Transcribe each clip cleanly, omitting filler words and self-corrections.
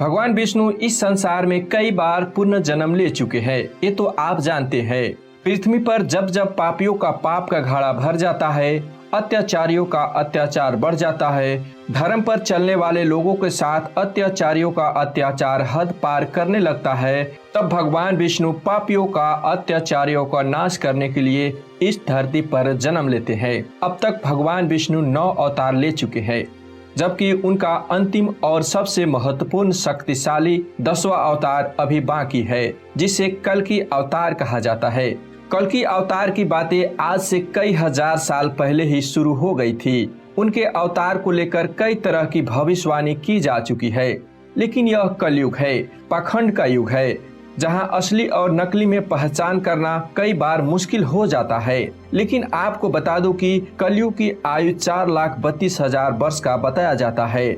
भगवान विष्णु इस संसार में कई बार पुनः जन्म ले चुके हैं, ये तो आप जानते हैं। पृथ्वी पर जब जब पापियों का पाप का घड़ा भर जाता है, अत्याचारियों का अत्याचार बढ़ जाता है, धर्म पर चलने वाले लोगों के साथ अत्याचारियों का अत्याचार हद पार करने लगता है, तब भगवान विष्णु पापियों का अत्याचारियों का नाश करने के लिए इस धरती पर जन्म लेते हैं। अब तक भगवान विष्णु 9 अवतार ले चुके हैं, जबकि उनका अंतिम और सबसे महत्वपूर्ण शक्तिशाली 10वां अवतार अभी बाकी है, जिसे कल्कि अवतार कहा जाता है। कल्कि अवतार की बातें आज से कई हजार साल पहले ही शुरू हो गई थी। उनके अवतार को लेकर कई तरह की भविष्यवाणी की जा चुकी है, लेकिन यह कलयुग है, पाखंड का युग है, जहां असली और नकली में पहचान करना कई बार मुश्किल हो जाता है। लेकिन आपको बता दूं कि कलयुग की आयु 4,32,000 वर्ष का बताया जाता है।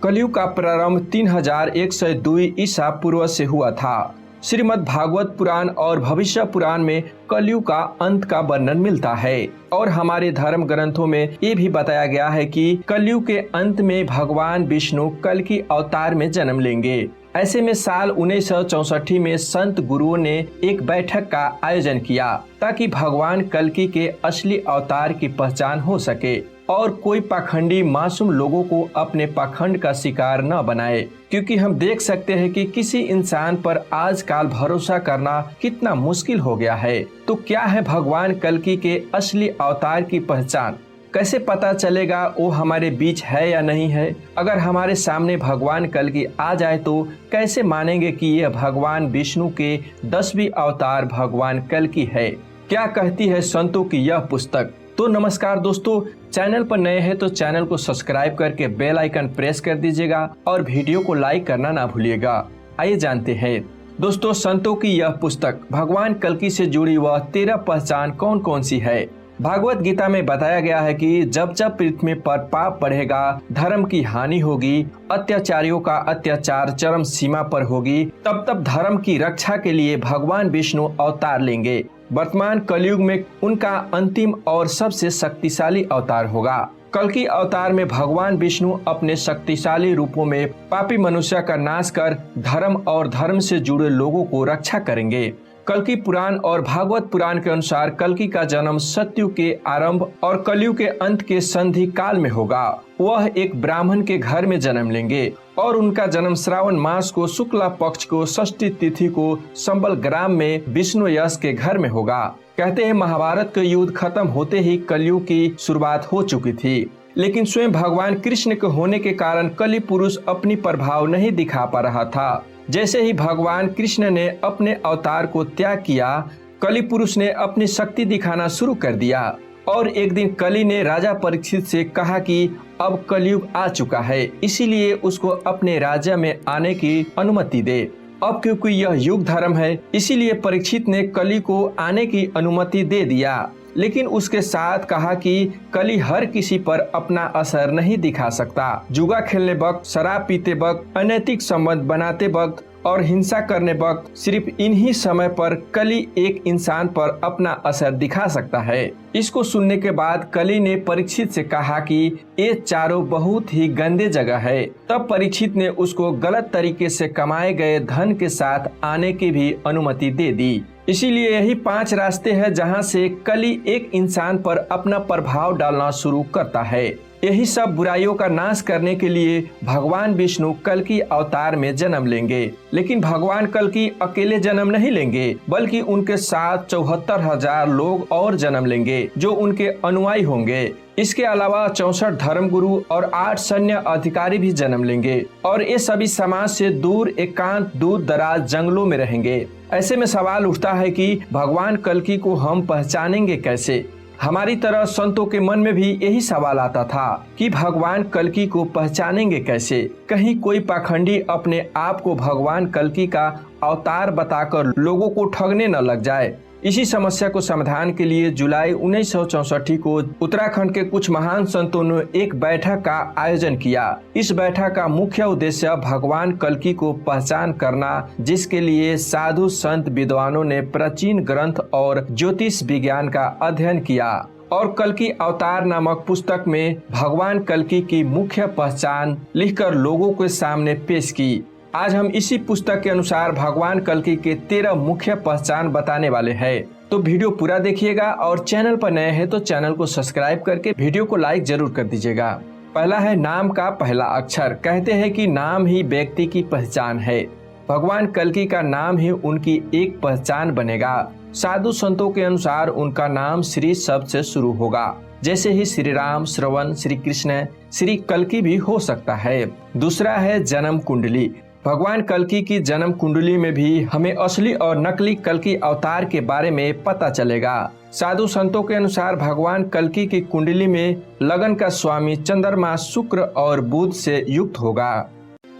कलयुग का प्रारंभ 3102 ईसा पूर्व से हुआ था। श्रीमद् भागवत पुराण और भविष्य पुराण में कलयुग का अंत का वर्णन मिलता है, और हमारे धर्म ग्रंथों में ये भी बताया गया है कि कलयुग के अंत में भगवान विष्णु कल्कि अवतार में जन्म लेंगे। ऐसे में साल 1964 में संत गुरुओं ने एक बैठक का आयोजन किया, ताकि भगवान कल्कि के असली अवतार की पहचान हो सके और कोई पाखंडी मासूम लोगों को अपने पाखंड का शिकार न बनाए। क्योंकि हम देख सकते हैं कि किसी इंसान पर आजकल भरोसा करना कितना मुश्किल हो गया है। तो क्या है भगवान कल्कि के असली अवतार की पहचान? कैसे पता चलेगा वो हमारे बीच है या नहीं है? अगर हमारे सामने भगवान कल्कि आ जाए तो कैसे मानेंगे कि यह भगवान विष्णु के 10वीं अवतार भगवान कल्कि है? क्या कहती है संतों की यह पुस्तक? तो नमस्कार दोस्तों, चैनल पर नए हैं तो चैनल को सब्सक्राइब करके बेल आइकन प्रेस कर दीजिएगा और वीडियो को लाइक करना ना भूलिएगा। आइए जानते हैं दोस्तों, संतों की यह पुस्तक भगवान कल्कि से जुड़ी वह 13 पहचान कौन कौन सी है। भागवत गीता में बताया गया है कि जब जब पृथ्वी पर पाप बढ़ेगा, धर्म की हानि होगी, अत्याचारियों का अत्याचार चरम सीमा पर होगी, तब तब धर्म की रक्षा के लिए भगवान विष्णु अवतार लेंगे। वर्तमान कलयुग में उनका अंतिम और सबसे शक्तिशाली अवतार होगा। कल्कि अवतार में भगवान विष्णु अपने शक्तिशाली रूपों में पापी मनुष्य का नाश कर धर्म और धर्म से जुड़े लोगों को रक्षा करेंगे। कल्कि पुराण और भागवत पुराण के अनुसार कल्कि का जन्म सतयुग के आरंभ और कलयुग के अंत के संधि काल में होगा। वह एक ब्राह्मण के घर में जन्म लेंगे और उनका जन्म श्रावण मास को शुक्ला पक्ष को षष्ठी तिथि को संबल ग्राम में विष्णु यश के घर में होगा। कहते हैं महाभारत का युद्ध खत्म होते ही कलयुग की शुरुआत हो चुकी थी, लेकिन स्वयं भगवान कृष्ण के होने के कारण कलि पुरुष अपनी प्रभाव नहीं दिखा पा रहा था। जैसे ही भगवान कृष्ण ने अपने अवतार को त्याग किया, कलि पुरुष ने अपनी शक्ति दिखाना शुरू कर दिया। और एक दिन कलि ने राजा परीक्षित से कहा कि अब कलयुग आ चुका है, इसीलिए उसको अपने राज्य में आने की अनुमति दे। अब क्योंकि यह युग धर्म है, इसीलिए परीक्षित ने कलि को आने की अनुमति दे दिया, लेकिन उसके साथ कहा कि कलि हर किसी पर अपना असर नहीं दिखा सकता। जुआ खेलने वक्त, शराब पीते वक्त, अनैतिक संबंध बनाते वक्त और हिंसा करने वक्त सिर्फ इन्हीं समय पर कलि एक इंसान पर अपना असर दिखा सकता है। इसको सुनने के बाद कलि ने परीक्षित से कहा कि ये चारों बहुत ही गंदे जगह है। तब परीक्षित ने उसको गलत तरीके से कमाए गए धन के साथ आने की भी अनुमति दे दी। इसीलिए यही 5 रास्ते हैं जहां से कलि एक इंसान पर अपना प्रभाव डालना शुरू करता है। यही सब बुराइयों का नाश करने के लिए भगवान विष्णु कल्कि अवतार में जन्म लेंगे। लेकिन भगवान कल्कि अकेले जन्म नहीं लेंगे, बल्कि उनके साथ 74,000 लोग और जन्म लेंगे जो उनके अनुयायी होंगे। इसके अलावा 64 धर्मगुरु और 8 सैन्य अधिकारी भी जन्म लेंगे, और ये सभी समाज से दूर एकांत दूर दराज जंगलों में रहेंगे। ऐसे में सवाल उठता है कि भगवान कल्कि को हम पहचानेंगे कैसे? हमारी तरह संतों के मन में भी यही सवाल आता था कि भगवान कल्कि को पहचानेंगे कैसे? कहीं कोई पाखंडी अपने आप को भगवान कल्कि का अवतार बताकर लोगों को ठगने न लग जाए। इसी समस्या को समाधान के लिए जुलाई 1964 को उत्तराखंड के कुछ महान संतों ने एक बैठक का आयोजन किया। इस बैठक का मुख्य उद्देश्य भगवान कल्कि को पहचान करना, जिसके लिए साधु संत विद्वानों ने प्राचीन ग्रंथ और ज्योतिष विज्ञान का अध्ययन किया और कल्कि अवतार नामक पुस्तक में भगवान कल्कि की मुख्य पहचान लिखकर लोगों के सामने पेश की। आज हम इसी पुस्तक के अनुसार भगवान कल्कि के 13 मुख्य पहचान बताने वाले हैं। तो वीडियो पूरा देखिएगा और चैनल पर नए हैं तो चैनल को सब्सक्राइब करके वीडियो को लाइक जरूर कर दीजिएगा। पहला है नाम का पहला अक्षर। कहते हैं कि नाम ही व्यक्ति की पहचान है। भगवान कल्कि का नाम ही उनकी एक पहचान बनेगा। साधु संतों के अनुसार उनका नाम श्री शब्द से शुरू होगा, जैसे ही श्री राम, श्रवण, श्री कृष्ण, श्री कल्कि भी हो सकता है। दूसरा है जन्म कुंडली। भगवान कल्कि की जन्म कुंडली में भी हमें असली और नकली कल्कि अवतार के बारे में पता चलेगा। साधु संतों के अनुसार भगवान कल्कि की कुंडली में लगन का स्वामी चंद्रमा, शुक्र और बुध से युक्त होगा।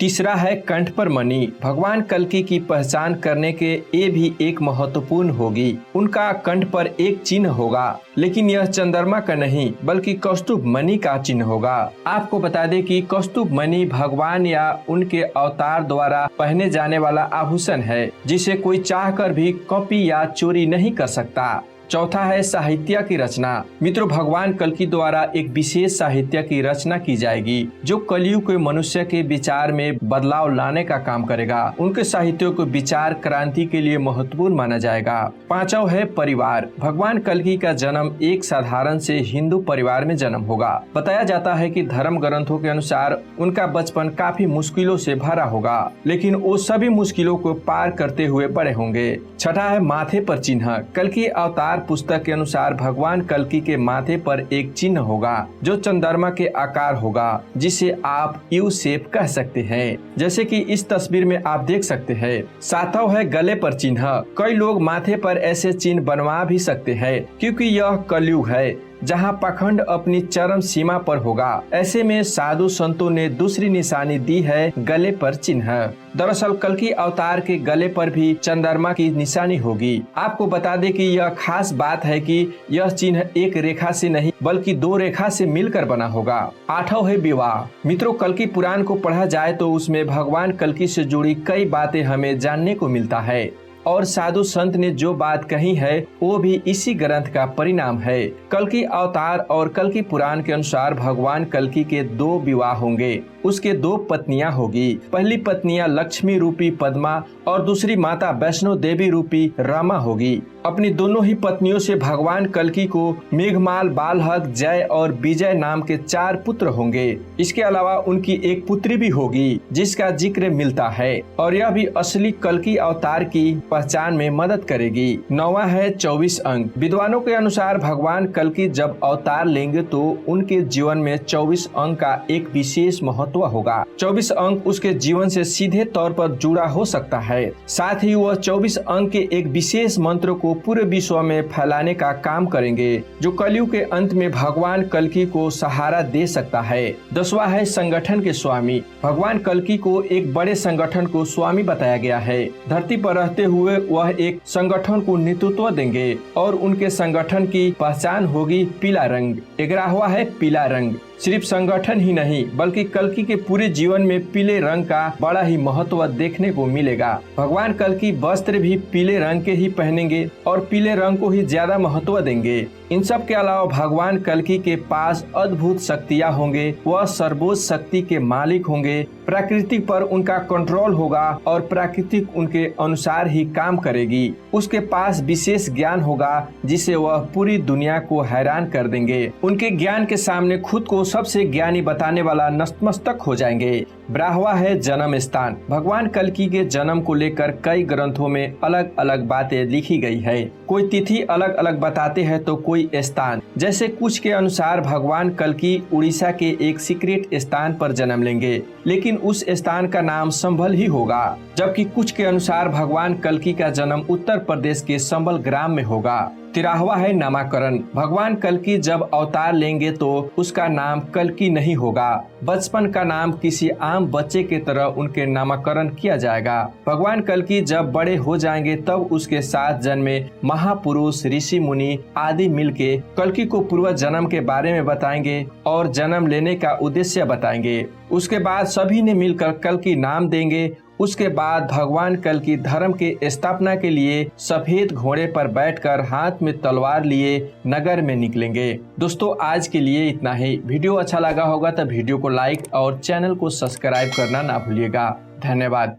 तीसरा है कंठ पर मणि। भगवान कल्कि की पहचान करने के ये भी एक महत्वपूर्ण होगी। उनका कंठ पर एक चिन्ह होगा, लेकिन यह चंद्रमा का नहीं बल्कि कौस्तुभ मणि का चिन्ह होगा। आपको बता दें कि कौस्तुभ मणि भगवान या उनके अवतार द्वारा पहने जाने वाला आभूषण है, जिसे कोई चाहकर भी कॉपी या चोरी नहीं कर सकता। चौथा है साहित्य की रचना। मित्रों, भगवान कल्कि द्वारा एक विशेष साहित्य की रचना की जाएगी जो कलयुग के मनुष्य के विचार में बदलाव लाने का काम करेगा। उनके साहित्यों को विचार क्रांति के लिए महत्वपूर्ण माना जाएगा। पांचवा है परिवार। भगवान कल्कि का जन्म एक साधारण से हिंदू परिवार में जन्म होगा। बताया जाता है कि धर्म ग्रंथों के अनुसार उनका बचपन काफी मुश्किलों से भरा होगा, लेकिन वो सभी मुश्किलों को पार करते हुए बड़े होंगे। छठा है माथे पर चिन्ह। कल्कि अवतार पुस्तक के अनुसार भगवान कल्कि के माथे पर एक चिन्ह होगा जो चंद्रमा के आकार होगा, जिसे आप यू शेप कह सकते हैं, जैसे कि इस तस्वीर में आप देख सकते हैं। सातवां है गले पर चिन्ह। कई लोग माथे पर ऐसे चिन्ह बनवा भी सकते हैं, क्योंकि यह कलयुग है जहां पाखंड अपनी चरम सीमा पर होगा। ऐसे में साधु संतों ने दूसरी निशानी दी है गले पर चिन्ह। दरअसल कल्कि अवतार के गले पर भी चंद्रमा की निशानी होगी। आपको बता दें कि यह खास बात है कि यह चिन्ह एक रेखा से नहीं बल्कि 2 रेखा से मिलकर बना होगा। आठवां है विवाह। मित्रों, कल्कि पुराण को पढ़ा जाए तो उसमें भगवान कल्कि से जुड़ी कई बातें हमें जानने को मिलता है, और साधु संत ने जो बात कही है वो भी इसी ग्रंथ का परिणाम है। कल्कि अवतार और कल्कि पुराण के अनुसार भगवान कल्कि के 2 विवाह होंगे। उसके 2 पत्नियां होगी। पहली पत्नियां लक्ष्मी रूपी पद्मा और दूसरी माता वैष्णो देवी रूपी रमा होगी। अपनी दोनों ही पत्नियों से भगवान कल्कि को मेघमाल, बालहक, जय और विजय नाम के 4 पुत्र होंगे। इसके अलावा उनकी एक पुत्री भी होगी जिसका जिक्र मिलता है, और यह भी असली कल्कि अवतार की पहचान में मदद करेगी। 9वां है 24 अंक। विद्वानों के अनुसार भगवान कल्कि जब अवतार लेंगे तो उनके जीवन में 24 अंक का एक विशेष महत्व होगा। 24 अंक उसके जीवन से सीधे तौर पर जुड़ा हो सकता है। साथ ही वह 24 अंक के एक विशेष मंत्र को पूरे विश्व में फैलाने का काम करेंगे, जो कलयुग के अंत में भगवान कल्कि को सहारा दे सकता है। 10वां है संगठन के स्वामी। भगवान कल्कि को एक बड़े संगठन को स्वामी बताया गया है। धरती पर रहते हुए वह एक संगठन को नेतृत्व देंगे और उनके संगठन की पहचान होगी पीला रंग। 11वां है पीला रंग। सिर्फ संगठन ही नहीं बल्कि कल्कि के पूरे जीवन में पीले रंग का बड़ा ही महत्व देखने को मिलेगा। भगवान कल्कि वस्त्र भी पीले रंग के ही पहनेंगे और पीले रंग को ही ज्यादा महत्व देंगे। इन सब के अलावा भगवान कल्कि के पास अद्भुत शक्तियाँ होंगे। वह सर्वोच्च शक्ति के मालिक होंगे। प्रकृति पर उनका कंट्रोल होगा और प्रकृति उनके अनुसार ही काम करेगी। उसके पास विशेष ज्ञान होगा जिसे वह पूरी दुनिया को हैरान कर देंगे। उनके ज्ञान के सामने खुद को सबसे ज्ञानी बताने वाला नतमस्तक हो जाएंगे। 12वां है जन्म स्थान। भगवान कल्कि के जन्म को लेकर कई ग्रंथों में अलग अलग बातें लिखी गई है। कोई तिथि अलग अलग बताते हैं तो कोई स्थान। जैसे कुछ के अनुसार भगवान कल्कि उड़ीसा के एक सीक्रेट स्थान पर जन्म लेंगे, लेकिन उस स्थान का नाम संभल ही होगा। जबकि कुछ के अनुसार भगवान कल्कि का जन्म उत्तर प्रदेश के संबल ग्राम में होगा। 13वां है नामकरण। भगवान कल्कि जब अवतार लेंगे तो उसका नाम कल्कि नहीं होगा। बचपन का नाम किसी आम बच्चे की तरह उनके नामकरण किया जाएगा। भगवान कल्कि जब बड़े हो जाएंगे तब उसके साथ जन्मे महापुरुष, ऋषि मुनि आदि मिलके कल्कि को पूर्व जन्म के बारे में बताएंगे और जन्म लेने का उद्देश्य बताएंगे। उसके बाद सभी ने मिलकर कल्कि नाम देंगे। उसके बाद भगवान कल्कि धर्म के स्थापना के लिए सफेद घोड़े पर बैठकर हाथ में तलवार लिए नगर में निकलेंगे। दोस्तों आज के लिए इतना ही। वीडियो अच्छा लगा होगा तो वीडियो को लाइक और चैनल को सब्सक्राइब करना ना भूलिएगा। धन्यवाद।